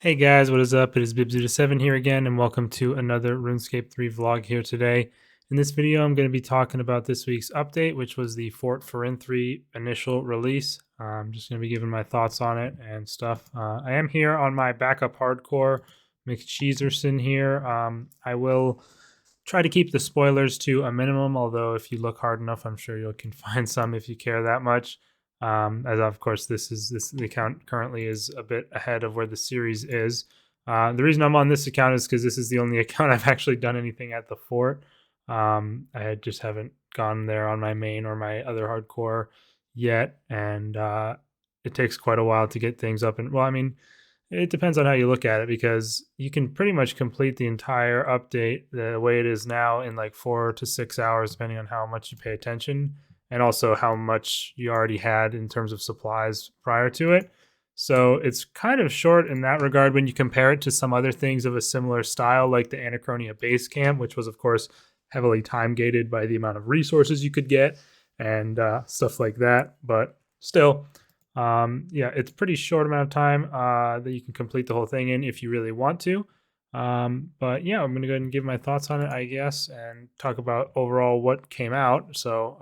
Hey guys, what is up? It is Bibs7 here again, and welcome to another RuneScape 3 vlog here today. In this video, I'm going to be talking about this week's update, which was the Fort Forinthry initial release. I'm just going to be giving my thoughts on it and stuff. I am here on my backup hardcore McCheeserson here. I will try to keep the spoilers to a minimum, although if you look hard enough, I'm sure you can find some if you care that much. As of course, the account currently is a bit ahead of where the series is. The reason I'm on this account is because this is the only account I've actually done anything at the fort. I just haven't gone there on my main or my other hardcore yet, and it takes quite a while to get things up. And well, I mean, it depends on how you look at it, because you can pretty much complete the entire update the way it is now in like 4 to 6 hours, depending on how much you pay attention and also how much you already had in terms of supplies prior to it. So it's kind of short in that regard when you compare it to some other things of a similar style, like the Anachronia base camp, which was, of course, heavily time gated by the amount of resources you could get and stuff like that. But still, yeah, it's pretty short amount of time that you can complete the whole thing in if you really want to. But yeah, I'm going to go ahead and give my thoughts on it, I guess, and talk about overall what came out. So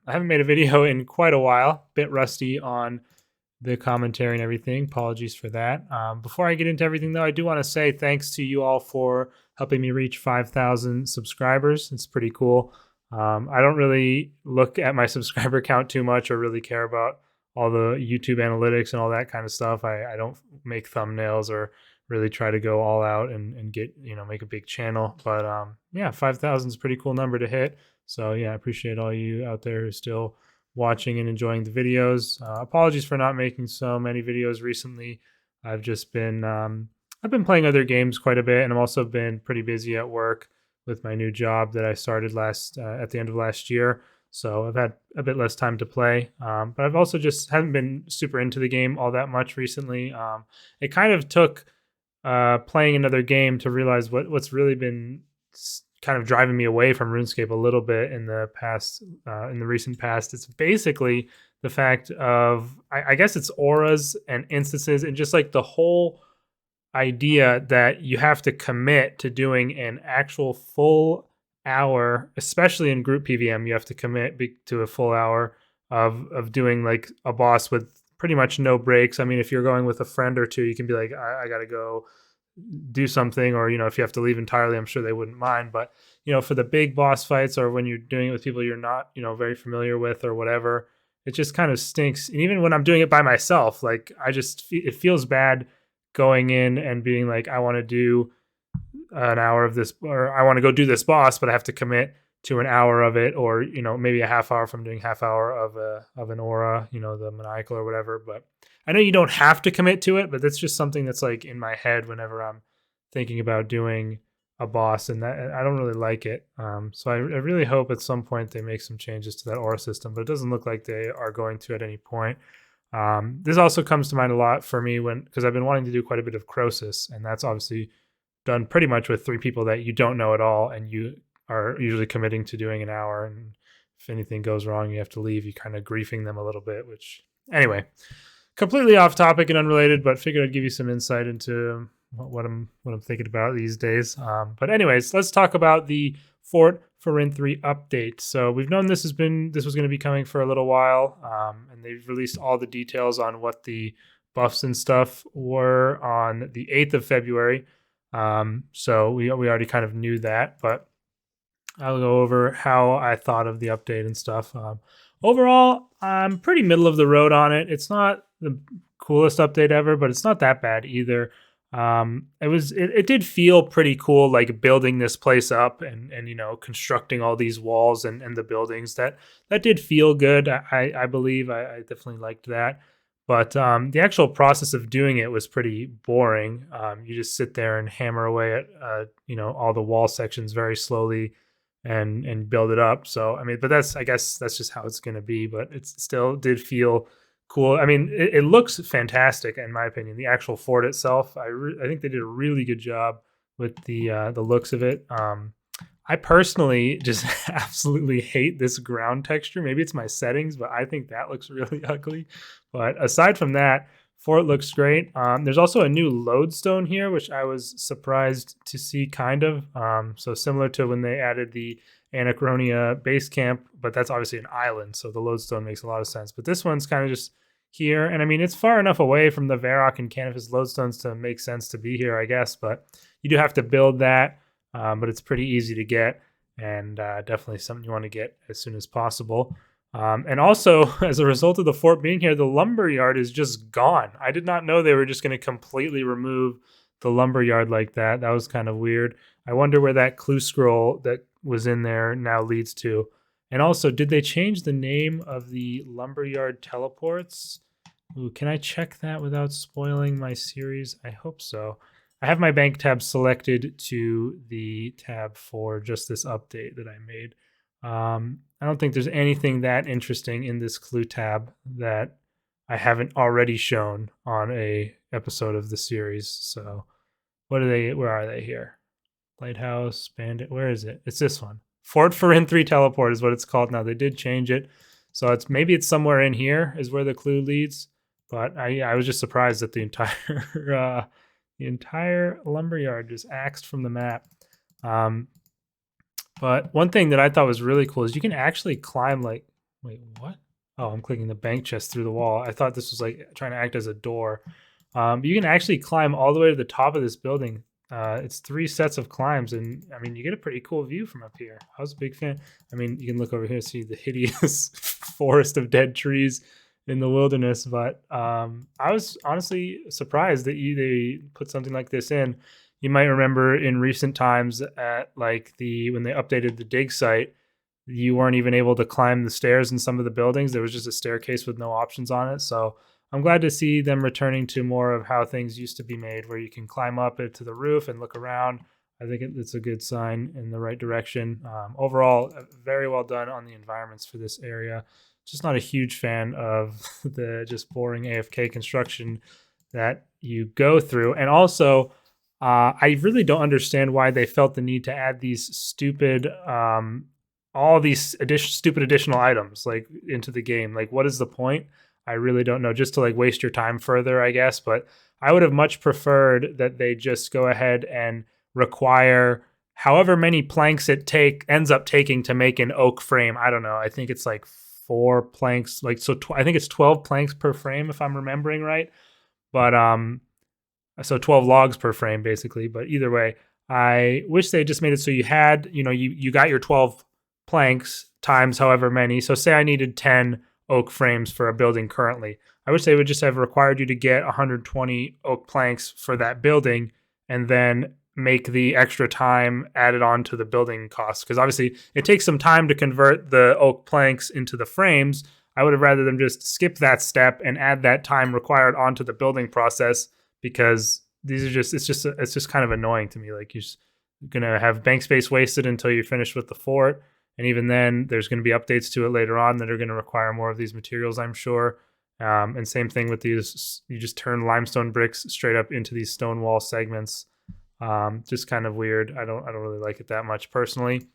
I haven't made a video in quite a while, bit rusty on the commentary and everything. Apologies for that. Before I get into everything, though, I do want to say thanks to you all for helping me reach 5,000 subscribers. It's pretty cool. I don't really look at my subscriber count too much or really care about all the YouTube analytics and all that kind of stuff. I don't make thumbnails or really try to go all out and get, make a big channel. But yeah, 5,000 is a pretty cool number to hit. So yeah, I appreciate all you out there who still watching and enjoying the videos. Apologies for not making so many videos recently. I've just been I've been playing other games quite a bit, and I've also been pretty busy at work with my new job that I started at the end of last year. So I've had a bit less time to play, but I've also just haven't been super into the game all that much recently. It kind of took playing another game to realize what's really been kind of driving me away from RuneScape a little bit in the past, in the recent past. It's basically the fact of, I guess it's auras and instances and just like the whole idea that you have to commit to doing an actual full hour, especially in group PVM. You have to commit to a full hour of doing like a boss with pretty much no breaks. I mean, if you're going with a friend or two, you can be like, I gotta go do something, or if you have to leave entirely, I'm sure they wouldn't mind. But for the big boss fights, or when you're doing it with people you're not very familiar with or whatever, it just kind of stinks. And even when I'm doing it by myself, like it feels bad going in and being like, I want to do an hour of this, or I want to go do this boss, but I have to commit to an hour of it, or maybe a half hour from doing half hour of an aura, the maniacal or whatever. But I know you don't have to commit to it, but that's just something that's like in my head whenever I'm thinking about doing a boss, and that I don't really like it. So I really hope at some point they make some changes to that aura system, but it doesn't look like they are going to at any point. This also comes to mind a lot for me because I've been wanting to do quite a bit of Croesus, and that's obviously done pretty much with 3 people that you don't know at all, and you are usually committing to doing an hour, and if anything goes wrong, you have to leave. You kind of griefing them a little bit, which anyway, completely off topic and unrelated, but figured I'd give you some insight into what I'm thinking about these days. But anyways, let's talk about the Fort Forinthry update. So we've known this was going to be coming for a little while, and they've released all the details on what the buffs and stuff were on the 8th of February. So we already kind of knew that, but I'll go over how I thought of the update and stuff. Overall, I'm pretty middle of the road on it. It's not the coolest update ever, but it's not that bad either. It did feel pretty cool, like building this place up and constructing all these walls and the buildings. That did feel good. I believe I definitely liked that. But the actual process of doing it was pretty boring. You just sit there and hammer away at all the wall sections very slowly and build it up. So I mean, but I guess that's just how it's going to be. But it still did feel cool. I mean, it looks fantastic in my opinion. The actual fort itself, I think they did a really good job with the looks of it. I personally just absolutely hate this ground texture. Maybe it's my settings, but I think that looks really ugly. But aside from that, Fort looks great. There's also a new lodestone here, which I was surprised to see, kind of. So similar to when they added the Anachronia base camp, but that's obviously an island, so the lodestone makes a lot of sense. But this one's kind of just here, and I mean, it's far enough away from the Varrock and Canifis lodestones to make sense to be here, I guess. But you do have to build that, but it's pretty easy to get, and definitely something you want to get as soon as possible. And also, as a result of the fort being here, the lumber yard is just gone. I did not know they were just going to completely remove the lumber yard like that. That was kind of weird. I wonder where that clue scroll that was in there now leads to. And also, did they change the name of the lumberyard teleports? Ooh, can I check that without spoiling my series? I hope so. I have my bank tab selected to the tab for just this update that I made. I don't think there's anything that interesting in this clue tab that I haven't already shown on a episode of the series. So what are they? Where are they here? Lighthouse, Bandit. Where is it? It's this one. Fort Forinthry teleport is what it's called now. They did change it, so it's somewhere in here is where the clue leads. But I was just surprised that the entire lumberyard just axed from the map. But one thing that I thought was really cool is you can actually climb like, wait, what? Oh, I'm clicking the bank chest through the wall. I thought this was like trying to act as a door. But you can actually climb all the way to the top of this building. It's 3 sets of climbs, and I mean, you get a pretty cool view from up here. I was a big fan. I mean, you can look over here and see the hideous forest of dead trees in the wilderness, but I was honestly surprised that they put something like this in. You might remember in recent times at like when they updated the dig site, you weren't even able to climb the stairs in some of the buildings. There was just a staircase with no options on it. So I'm glad to see them returning to more of how things used to be made, where you can climb up to the roof and look around. I think it's a good sign in the right direction. Overall, very well done on the environments for this area. Just not a huge fan of the just boring AFK construction that you go through. And also, I really don't understand why they felt the need to add these stupid, all these stupid additional items like into the game. Like, what is the point? I really don't know. Just to like waste your time further, I guess. But I would have much preferred that they just go ahead and require however many planks it ends up taking to make an oak frame. I don't know. I think it's like 4 planks. Like so, I think it's 12 planks per frame if I'm remembering right. But so 12 logs per frame basically. But either way, I wish they just made it so you had, you got your 12 planks times however many. So say I needed 10 oak frames for a building currently. I wish they would just have required you to get 120 oak planks for that building and then make the extra time added on to the building costs. Because obviously it takes some time to convert the oak planks into the frames. I would have rather them just skip that step and add that time required onto the building process, because it's just kind of annoying to me. Like you're going to have bank space wasted until you're finished with the fort. And even then, there's going to be updates to it later on that are going to require more of these materials, I'm sure. And same thing with these. You just turn limestone bricks straight up into these stone wall segments. Just kind of weird. I don't really like it that much personally.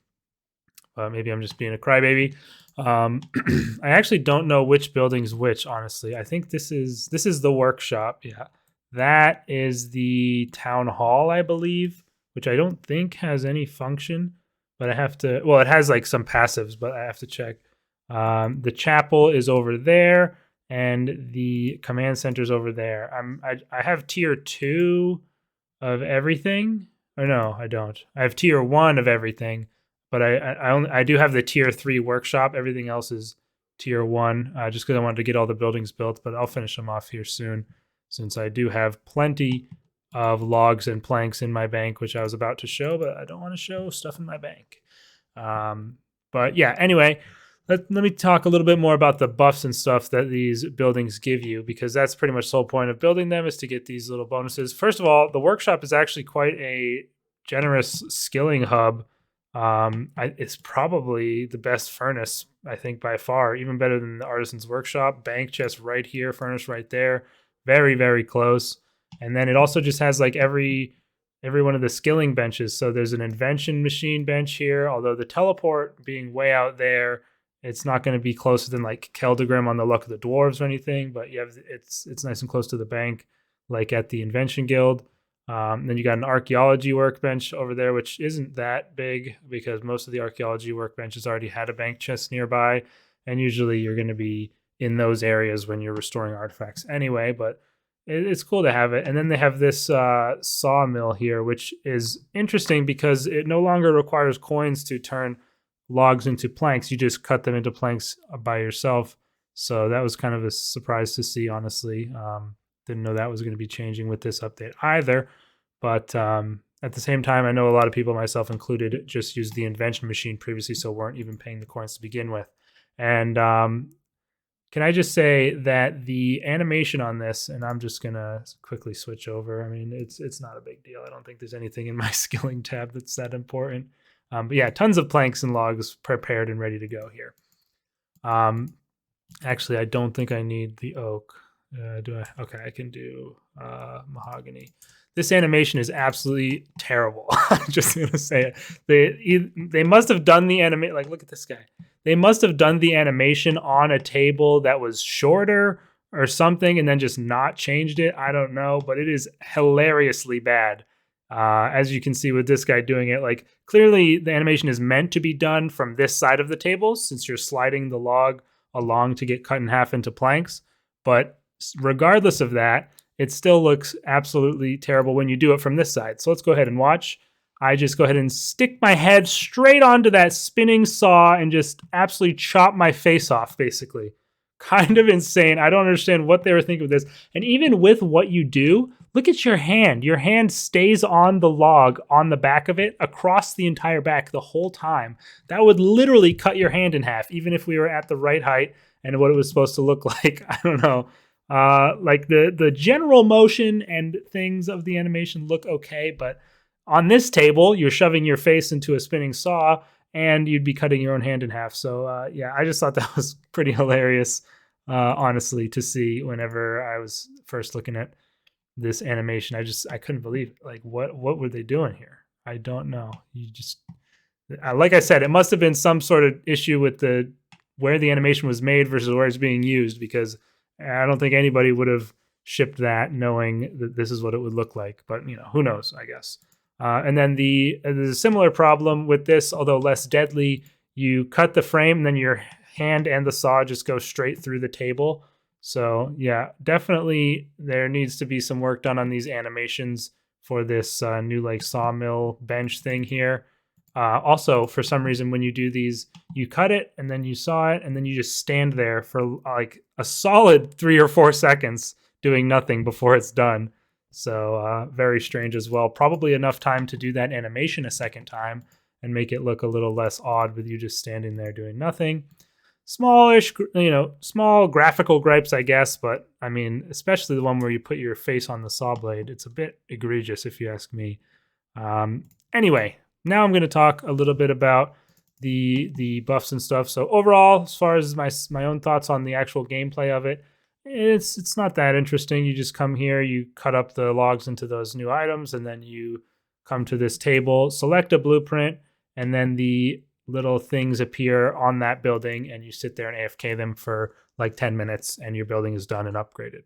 Maybe I'm just being a crybaby. I actually don't know which building's which, honestly. I think this is the workshop. Yeah, that is the town hall, I believe, which I don't think has any function. But I have to, well, it has like some passives, but I have to check. The chapel is over there, and the command center is over there. I have tier 2 of everything. Or no, I don't. I have tier 1 of everything, but I do have the tier 3 workshop. Everything else is tier 1, just because I wanted to get all the buildings built. But I'll finish them off here soon, since I do have plenty of logs and planks in my bank, which I was about to show, but I don't want to show stuff in my bank. But yeah, anyway, let me talk a little bit more about the buffs and stuff that these buildings give you, because that's pretty much the whole point of building them, is to get these little bonuses. First of all, the workshop is actually quite a generous skilling hub. It's probably the best furnace, I think, by far, even better than the artisan's workshop. Bank chest right here, furnace right there, very, very close. And then it also just has like every one of the skilling benches. So there's an invention machine bench here, although the teleport being way out there It's not going to be closer than like Keldegrim on the Luck of the Dwarves or anything, but you have it's nice and close to the bank, like at the Invention Guild. Then you got an archaeology workbench over there, which isn't that big because most of the archaeology workbenches already had a bank chest nearby, and usually you're going to be in those areas when you're restoring artifacts anyway. But it's cool to have it. And then they have this sawmill here, which is interesting because it no longer requires coins to turn logs into planks. You just cut them into planks by yourself. So that was kind of a surprise to see, honestly. Didn't know that was going to be changing with this update either. But at the same time, I know a lot of people, myself included, just used the invention machine previously, so weren't even paying the coins to begin with. And can I just say that the animation on this, and I'm just going to quickly switch over. I mean, it's not a big deal. I don't think there's anything in my skilling tab that's that important. But yeah, tons of planks and logs prepared and ready to go here. Actually, I don't think I need the oak. Do I? Okay, I can do mahogany. This animation is absolutely terrible. I'm just gonna say it. They must have done the animation. Like, look at this guy. They must have done the animation on a table that was shorter or something, and then just not changed it. I don't know, but it is hilariously bad. As you can see with this guy doing it, like clearly the animation is meant to be done from this side of the table since you're sliding the log along to get cut in half into planks. But regardless of that, it still looks absolutely terrible when you do it from this side. So let's go ahead and watch. I just go ahead and stick my head straight onto that spinning saw and just absolutely chop my face off, basically. Kind of insane. I don't understand what they were thinking with this. And even with what you do, look at your hand. Your hand stays on the log on the back of it across the entire back the whole time. That would literally cut your hand in half, even if we were at the right height and what it was supposed to look like. I don't know. Like the general motion and things of the animation look okay, but on this table, you're shoving your face into a spinning saw and you'd be cutting your own hand in half. So yeah, I just thought that was pretty hilarious, honestly, to see whenever I was first looking at this animation. I couldn't believe it. Like what were they doing here? I don't know. You just like I said, it must have been some sort of issue with the where the animation was made versus where it's being used, because I don't think anybody would have shipped that knowing that this is what it would look like. But you know, who knows, I guess. And then there's a similar problem with this, although less deadly. You cut the frame and then your hand and the saw just go straight through the table. So yeah, definitely there needs to be some work done on these animations for this new like sawmill bench thing here. Also, for some reason, when you do these, you cut it and then you saw it and then you just stand there for like a solid 3 or 4 seconds doing nothing before it's done. So very strange as well. Probably enough time to do that animation a second time and make it look a little less odd with you just standing there doing nothing. Smallish, you know, small graphical gripes, I guess, but I mean, especially the one where you put your face on the saw blade, it's a bit egregious if you ask me. Anyway, now I'm going to talk a little bit about the buffs and stuff. So overall, as far as my own thoughts on the actual gameplay of it, it's not that interesting. You just come here, you cut up the logs into those new items, and then you come to this table, select a blueprint, and then the little things appear on that building, and you sit there and AFK them for like 10 minutes, and your building is done and upgraded.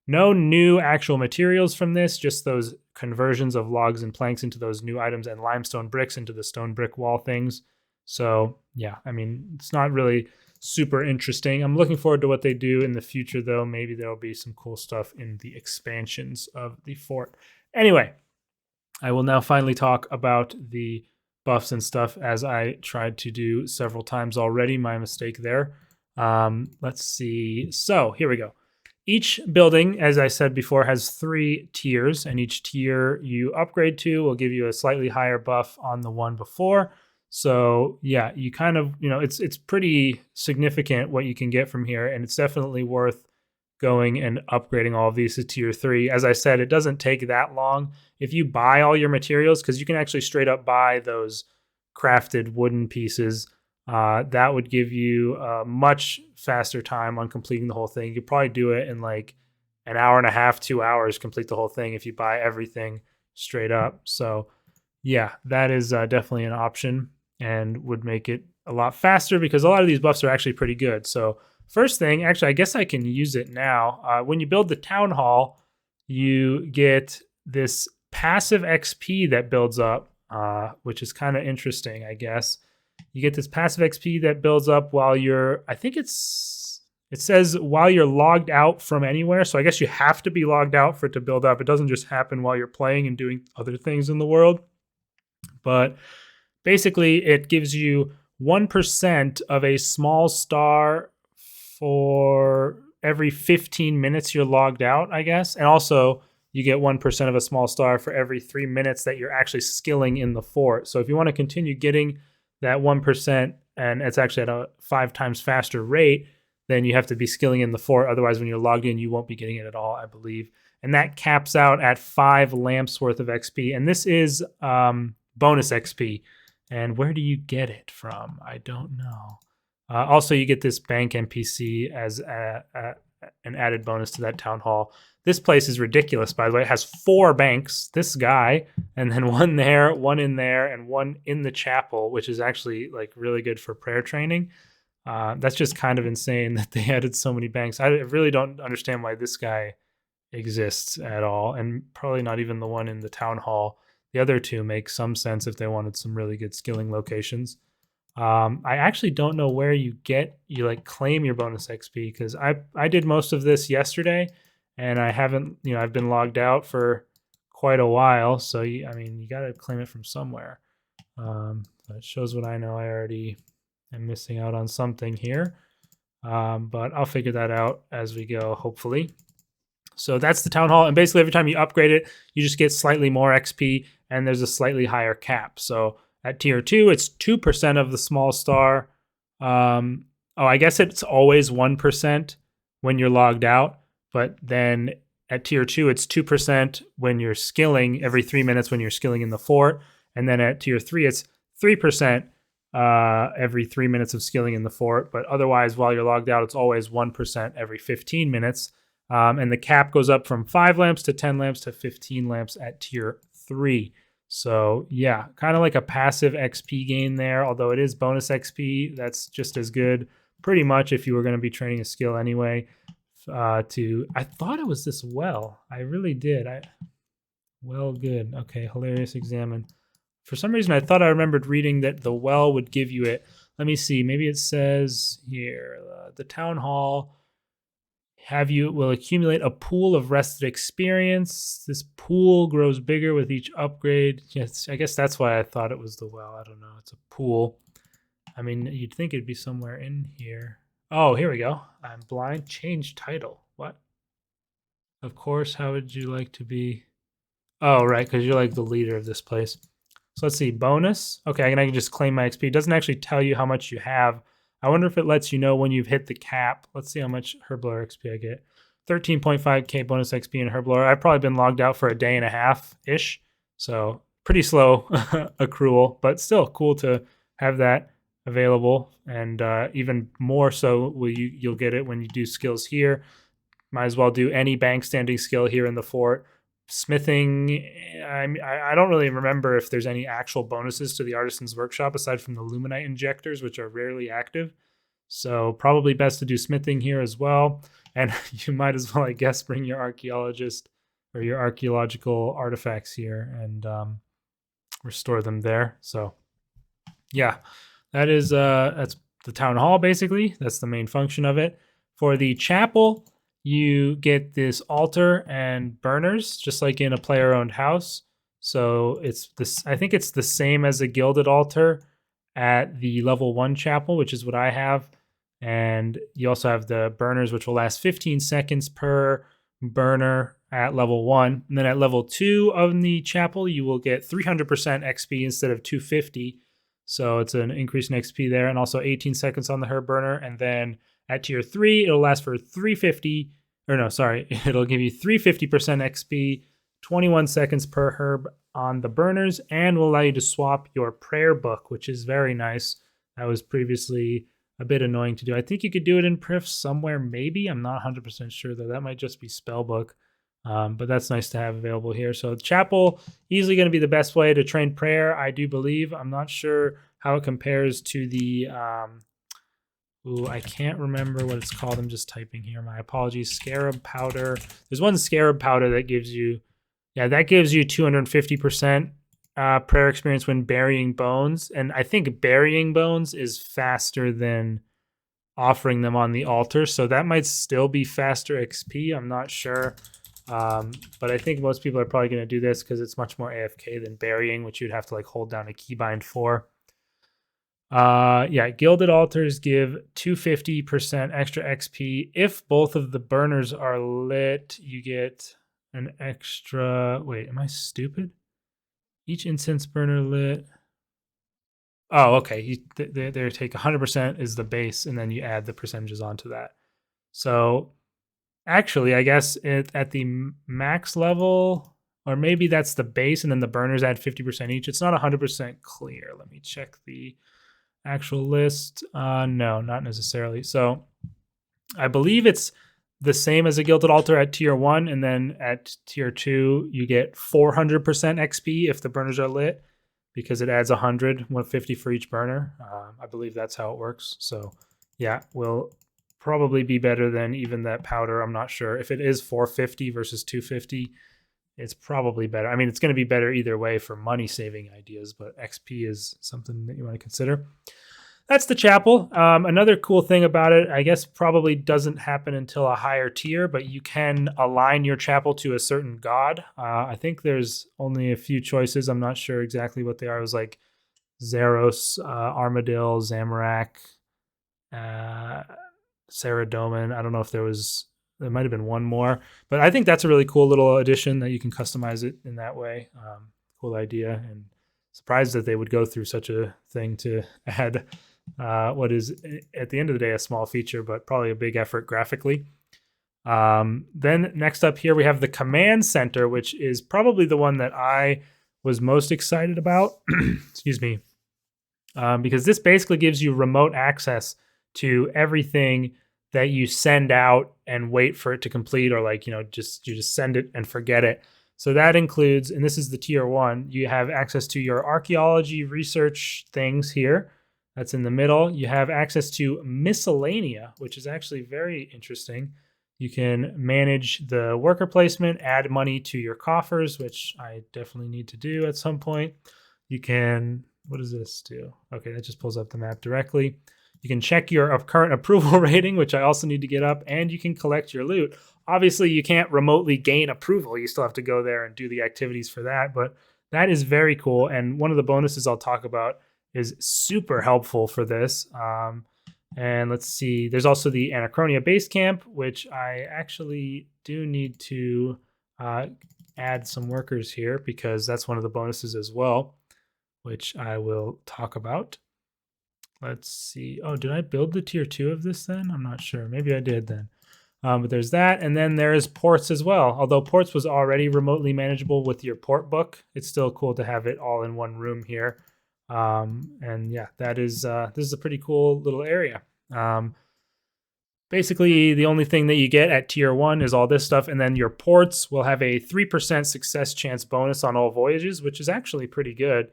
No new actual materials from this, just those conversions of logs and planks into those new items and limestone bricks into the stone brick wall things. So yeah, I mean, it's not really super interesting. I'm looking forward to what they do in the future, though. Maybe there'll be some cool stuff in the expansions of the fort. Anyway, I will now finally talk about the buffs and stuff, as I tried to do several times already. My mistake there. Let's see. So here we go. Each building, as I said before, has 3 tiers, and each tier you upgrade to will give you a slightly higher buff on the one before. So yeah, you kind of, you know, it's pretty significant what you can get from here, and it's definitely worth going and upgrading all of these to tier 3. As I said, it doesn't take that long if you buy all your materials, because you can actually straight up buy those crafted wooden pieces. That would give you a much faster time on completing the whole thing. You could probably do it in like an hour and a half, 2 hours, complete the whole thing if you buy everything straight up. So yeah, that is definitely an option and would make it a lot faster because a lot of these buffs are actually pretty good. So first thing, actually, I guess I can use it now. When you build the Town Hall, you get this passive XP that builds up, which is kind of interesting, I guess. You get this passive XP that builds up while you're, I think it says while you're logged out from anywhere. So I guess you have to be logged out for it to build up. It doesn't just happen while you're playing and doing other things in the world. But basically, it gives you 1% of a small star for every 15 minutes you're logged out, I guess. And also, you get 1% of a small star for every 3 minutes that you're actually skilling in the fort. So if you want to continue getting that 1%, and it's actually at a 5 times faster rate, then you have to be skilling in the fort. Otherwise, when you're logged in, you won't be getting it at all, I believe. And that caps out at 5 lamps worth of XP. And this is bonus XP. And where do you get it from? I don't know. Also, you get this bank NPC as an added bonus to that town hall. This place is ridiculous, by the way. It has 4 banks, this guy, and then one there, one in there, and one in the chapel, which is actually like really good for prayer training. That's just kind of insane that they added so many banks. I really don't understand why this guy exists at all, and probably not even the one in the town hall. The other 2 make some sense if they wanted some really good skilling locations. I actually don't know where you like claim your bonus XP, because I did most of this yesterday, and I haven't, I've been logged out for quite a while. So I mean, you got to claim it from somewhere. It shows what I know. I already am missing out on something here, but I'll figure that out as we go, hopefully. So that's the town hall, and basically every time you upgrade it, you just get slightly more XP, and there's a slightly higher cap. So at tier 2, it's 2% of the small star. I guess it's always 1% when you're logged out, but then at tier 2, it's 2% when you're skilling every 3 minutes when you're skilling in the fort, and then at tier 3, it's 3% every 3 minutes of skilling in the fort. But otherwise, while you're logged out, it's always 1% every 15 minutes. And the cap goes up from 5 lamps to 10 lamps to 15 lamps at tier 3. So yeah, kind of like a passive XP gain there, although it is bonus XP. That's just as good, pretty much, if you were going to be training a skill anyway. I thought it was this well. I really did. Well, good. Okay, hilarious examine. For some reason, I thought I remembered reading that the well would give you it. Let me see. Maybe it says here, the town hall will accumulate a pool of rested experience. This pool grows bigger with each upgrade. Yes, I guess that's why I thought it was the well. I don't know. It's a pool. I mean, you'd think it'd be somewhere in here. Oh, here we go. I'm blind. Change title. What? Of course. How would you like to be? Oh, right, because you're like the leader of this place. So let's see. Bonus. Okay, and I can just claim my XP. It doesn't actually tell you how much you have. I wonder if it lets you know when you've hit the cap. Let's see how much Herblore XP I get. 13.5k bonus XP in Herblore. I've probably been logged out for a day and a half-ish, so pretty slow accrual, but still cool to have that available. And even more so, you'll get it when you do skills here. Might as well do any bank standing skill here in the fort. Smithing, I don't really remember if there's any actual bonuses to the Artisan's Workshop aside from the Luminite injectors, which are rarely active. So probably best to do smithing here as well. And you might as well, I guess, bring your archaeologist or your archaeological artifacts here and restore them there. So yeah, that's the town hall, basically. That's the main function of it. For the chapel, you get this altar and burners, just like in a player-owned house. So I think it's the same as a gilded altar at the level 1 chapel, which is what I have. And you also have the burners, which will last 15 seconds per burner at level 1. And then at level 2 of the chapel, you will get 300% XP instead of 250. So it's an increase in XP there, and also 18 seconds on the herb burner. And then at tier 3, it'll last for 350. Or no, sorry, it'll give you 350% XP, 21 seconds per herb on the burners, and will allow you to swap your prayer book, which is very nice. That was previously a bit annoying to do. I think you could do it in Prif somewhere, maybe. I'm not 100% sure, though. That might just be Spellbook. But that's nice to have available here. So chapel, easily going to be the best way to train prayer, I do believe. I'm not sure how it compares to the I can't remember what it's called. I'm just typing here. My apologies. Scarab powder. There's one scarab powder that gives you, that gives you 250% prayer experience when burying bones. And I think burying bones is faster than offering them on the altar. So that might still be faster XP. I'm not sure. But I think most people are probably going to do this because it's much more AFK than burying, which you'd have to like hold down a keybind for. Gilded altars give 250% extra XP. If both of the burners are lit, you get an extra. Wait, am I stupid? Each incense burner lit. Oh, okay. They take 100% is the base, and then you add the percentages onto that. So actually, I guess at the max level, or maybe that's the base, and then the burners add 50% each. It's not 100% clear. Let me check the actual list. No, not necessarily. So I believe it's the same as a Gilded Altar at tier 1, and then at tier 2 you get 400% XP if the burners are lit, because it adds 150 for each burner. I believe that's how it works. So yeah, will probably be better than even that powder. I'm not sure if it is 450 versus 250. It's probably better. I mean, it's going to be better either way for money saving ideas, but XP is something that you want to consider. That's the chapel. Another cool thing about it, I guess probably doesn't happen until a higher tier, but you can align your chapel to a certain god. I think there's only a few choices. I'm not sure exactly what they are. It was like Zaros, Armadil, Zamorak, Saradomin. I don't know if there might have been one more, but I think that's a really cool little addition that you can customize it in that way. Cool idea, and surprised that they would go through such a thing to add what is at the end of the day a small feature, but probably a big effort graphically. Then next up here we have the command center, which is probably the one that I was most excited about. Excuse me. Because this basically gives you remote access to everything that you send out and wait for it to complete, or like, you just send it and forget it. So that includes, and this is the tier 1, you have access to your archaeology research things here. That's in the middle. You have access to miscellanea, which is actually very interesting. You can manage the worker placement, add money to your coffers, which I definitely need to do at some point. You can, what does this do? Okay, that just pulls up the map directly. You can check your current approval rating, which I also need to get up, and you can collect your loot. Obviously, you can't remotely gain approval. You still have to go there and do the activities for that, but that is very cool. And one of the bonuses I'll talk about is super helpful for this. And let's see, there's also the Anachronia base camp, which I actually do need to add some workers here because that's one of the bonuses as well, which I will talk about. Let's see. Oh, did I build the tier 2 of this then? I'm not sure. Maybe I did then. But there's that. And then there's ports as well. Although ports was already remotely manageable with your port book, it's still cool to have it all in one room here. And yeah, that is this is a pretty cool little area. Basically, the only thing that you get at tier 1 is all this stuff. And then your ports will have a 3% success chance bonus on all voyages, which is actually pretty good.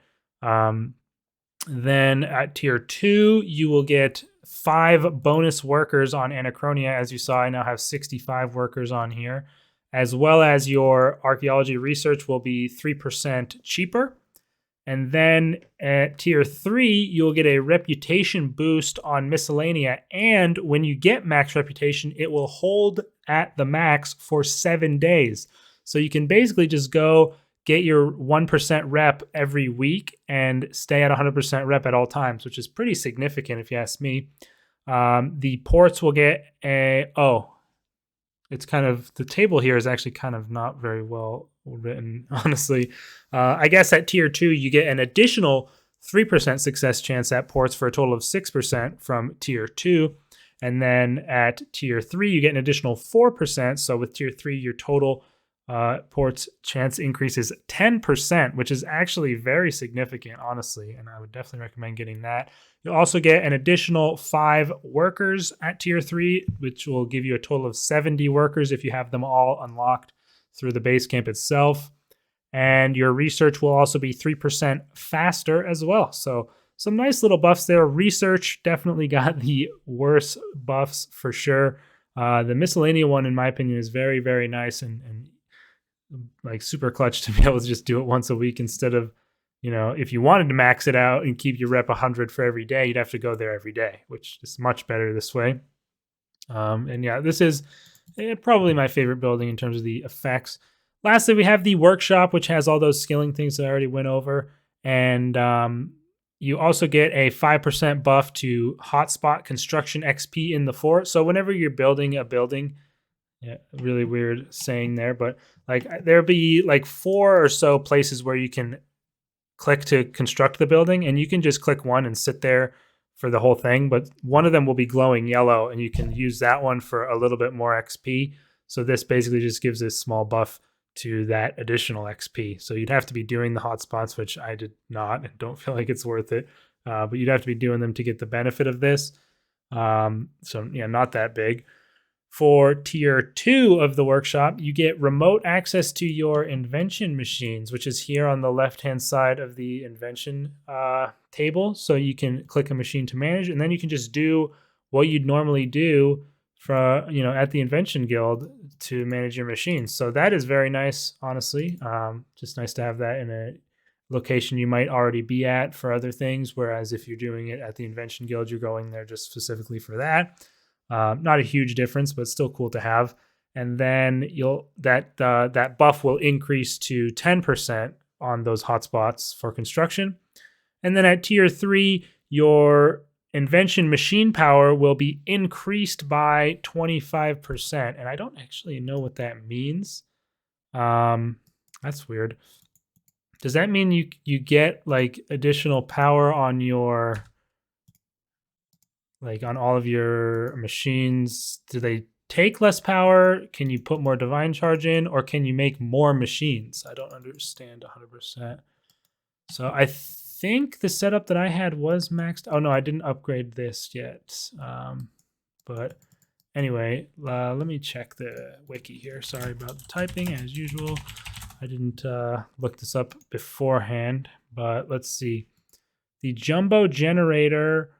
Then at tier 2, you will get 5 bonus workers on Anachronia. As you saw, I now have 65 workers on here, as well as your archaeology research will be 3% cheaper. And then at tier 3, you'll get a reputation boost on miscellanea. And when you get max reputation, it will hold at the max for 7 days. So you can basically just go get your 1% rep every week and stay at 100% rep at all times, which is pretty significant if you ask me. The ports will get it's kind of, the table here is actually kind of not very well written, honestly. I guess at tier 2, you get an additional 3% success chance at ports for a total of 6% from tier 2. And then at tier 3, you get an additional 4%. So with tier 3, your total ports chance increases 10%, which is actually very significant, honestly, and I would definitely recommend getting that. You'll also get an additional 5 workers at tier 3, which will give you a total of 70 workers if you have them all unlocked through the base camp itself. And your research will also be 3% faster as well. So some nice little buffs there. Research definitely got the worst buffs for sure. The miscellaneous one, in my opinion, is very, very nice and like super clutch to be able to just do it once a week instead of, if you wanted to max it out and keep your rep 100 for every day, you'd have to go there every day, which is much better this way. And yeah, this is probably my favorite building in terms of the effects. Lastly, we have the workshop, which has all those skilling things that I already went over. And you also get a 5% buff to hotspot construction XP in the fort. So whenever you're building a building, yeah, really weird saying there, but like there'll be like 4 or so places where you can click to construct the building, and you can just click one and sit there for the whole thing, but one of them will be glowing yellow, and you can use that one for a little bit more XP. So this basically just gives a small buff to that additional XP. So you'd have to be doing the hotspots, which I did not and don't feel like it's worth it, but you'd have to be doing them to get the benefit of this. So yeah, not that big. For tier 2 of the workshop, you get remote access to your invention machines, which is here on the left-hand side of the invention table. So you can click a machine to manage, and then you can just do what you'd normally do for, at the invention guild to manage your machines. So that is very nice, honestly. Just nice to have that in a location you might already be at for other things. Whereas if you're doing it at the invention guild, you're going there just specifically for that. Not a huge difference, but still cool to have. And then that buff will increase to 10% on those hotspots for construction. And then at tier 3, your invention machine power will be increased by 25%. And I don't actually know what that means. That's weird. Does that mean you get like additional power on your, like on all of your machines? Do they take less power? Can you put more divine charge in, or can you make more machines? I don't understand 100%. So I think the setup that I had was maxed. Oh no, I didn't upgrade this yet. But anyway, let me check the wiki here. Sorry about the typing as usual. I didn't look this up beforehand, but let's see. The jumbo generator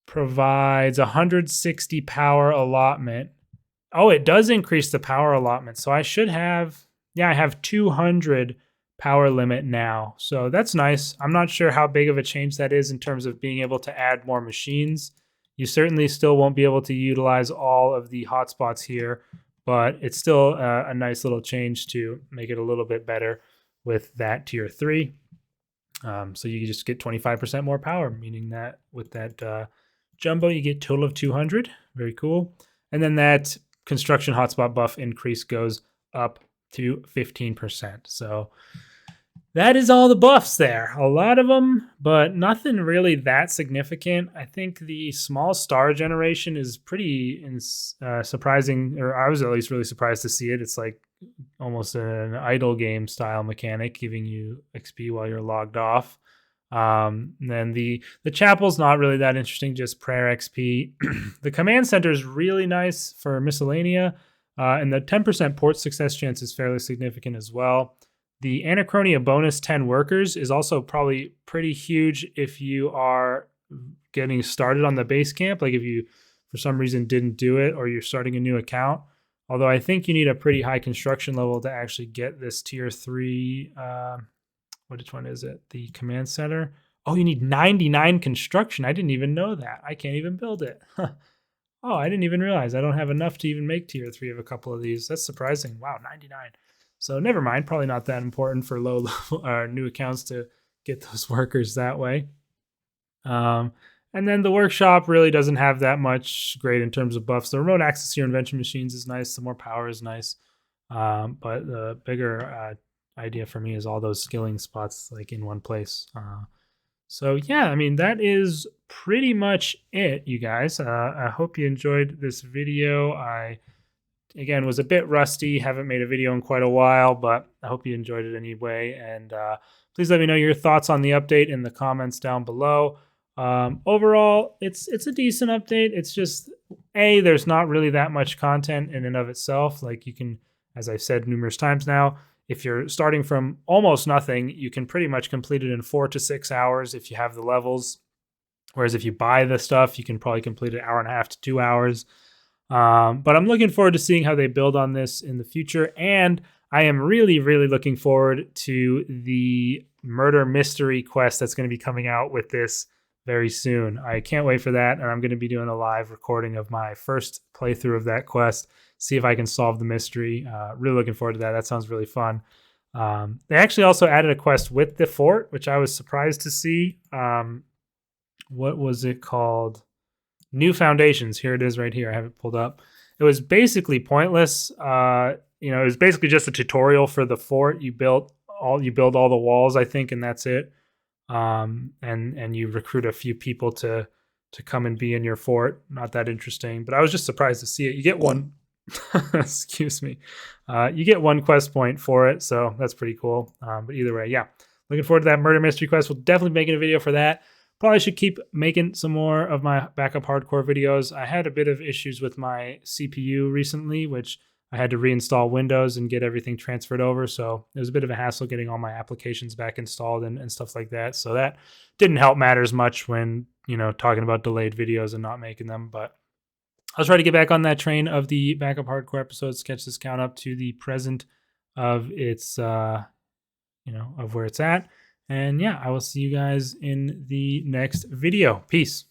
provides 160 power allotment. Oh, it does increase the power allotment. So I should have, I have 200 power limit now. So that's nice. I'm not sure how big of a change that is in terms of being able to add more machines. You certainly still won't be able to utilize all of the hotspots here, but it's still a nice little change to make it a little bit better with that tier 3. So you just get 25% more power, meaning that with that jumbo, you get a total of 200. Very cool. And then that construction hotspot buff increase goes up to 15%. So that is all the buffs there. A lot of them, but nothing really that significant. I think the small star generation is pretty surprising, or I was at least really surprised to see it. It's like almost an idle game style mechanic, giving you XP while you're logged off. And then the chapel's not really that interesting, just prayer XP. The command center is really nice for miscellanea, and the 10% port success chance is fairly significant as well. The Anachronia bonus 10 workers is also probably pretty huge if you are getting started on the base camp. Like if you, for some reason, didn't do it, or you're starting a new account. Although I think you need a pretty high construction level to actually get this tier 3. Which one is it? The command center. Oh, you need 99 construction. I didn't even know that. I can't even build it. Oh, I didn't even realize I don't have enough to even make tier 3 of a couple of these. That's surprising. Wow, 99. So never mind. Probably not that important for low level new accounts to get those workers that way. And then the workshop really doesn't have that much great in terms of buffs. The remote access to your invention machines is nice. The more power is nice. But the bigger idea for me is all those skilling spots like in one place. So yeah, I mean, that is pretty much it, you guys. I hope you enjoyed this video. I, again, was a bit rusty, haven't made a video in quite a while, but I hope you enjoyed it anyway. And please let me know your thoughts on the update in the comments down below. Overall, it's a decent update. It's just, there's not really that much content in and of itself. Like you can, as I've said numerous times now, if you're starting from almost nothing, you can pretty much complete it in 4 to 6 hours if you have the levels. Whereas if you buy the stuff, you can probably complete it 1.5 to 2 hours. But I'm looking forward to seeing how they build on this in the future. And I am really, really looking forward to the murder mystery quest that's going to be coming out with this very soon. I can't wait for that. And I'm going to be doing a live recording of my first playthrough of that quest, see if I can solve the mystery. Really looking forward to that. That sounds really fun. They actually also added a quest with the fort, which I was surprised to see. What was it called? New Foundations. Here it is right here. I have it pulled up. It was basically pointless. It was basically just a tutorial for the fort. You build all the walls, I think, and that's it. And you recruit a few people to come and be in your fort. Not that interesting, but I was just surprised to see it. You get one excuse me. You get 1 quest point for it, so that's pretty cool. But either way, yeah. Looking forward to that murder mystery quest. We'll definitely make a video for that. Probably should keep making some more of my backup hardcore videos. I had a bit of issues with my CPU recently, which I had to reinstall Windows and get everything transferred over. So it was a bit of a hassle getting all my applications back installed and stuff like that. So that didn't help matters much when, talking about delayed videos and not making them. But I'll try to get back on that train of the backup hardcore episodes, catch this count up to the present of its, of where it's at. And yeah, I will see you guys in the next video. Peace.